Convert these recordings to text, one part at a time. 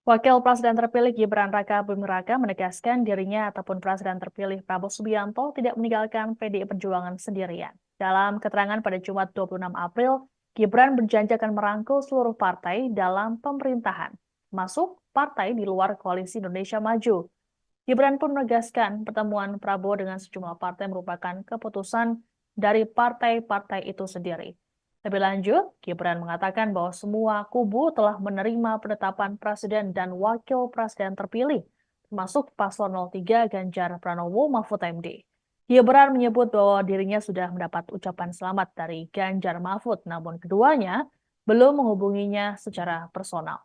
Wakil Presiden terpilih Gibran Rakabuming Raka menegaskan dirinya ataupun Presiden terpilih Prabowo Subianto tidak meninggalkan PDI Perjuangan sendirian. Dalam keterangan pada Jumat 26 April, Gibran berjanji akan merangkul seluruh partai dalam pemerintahan, masuk partai di luar Koalisi Indonesia Maju. Gibran pun menegaskan pertemuan Prabowo dengan sejumlah partai merupakan keputusan dari partai-partai itu sendiri. Lebih lanjut, Gibran mengatakan bahwa semua kubu telah menerima penetapan Presiden dan Wakil Presiden terpilih, termasuk Paslon 03 Ganjar Pranowo Mahfud MD. Gibran menyebut bahwa dirinya sudah mendapat ucapan selamat dari Ganjar Mahfud, namun keduanya belum menghubunginya secara personal.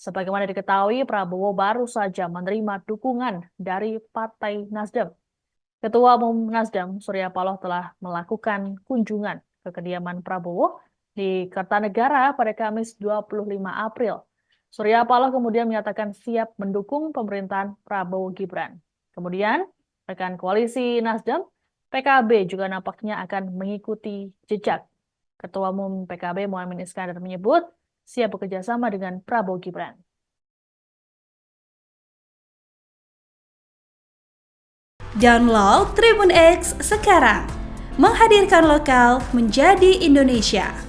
Sebagaimana diketahui, Prabowo baru saja menerima dukungan dari Partai Nasdem. Ketua Umum Nasdem, Surya Paloh telah melakukan kunjungan ke kediaman Prabowo di Kertanegara pada Kamis 25 April. Surya Paloh kemudian menyatakan siap mendukung pemerintahan Prabowo Gibran. Kemudian, rekan koalisi Nasdem, PKB juga nampaknya akan mengikuti jejak. Ketua Umum PKB Muhaimin Iskandar menyebut siap bekerja sama dengan Prabowo Gibran. Download Tribun X sekarang, menghadirkan lokal menjadi Indonesia.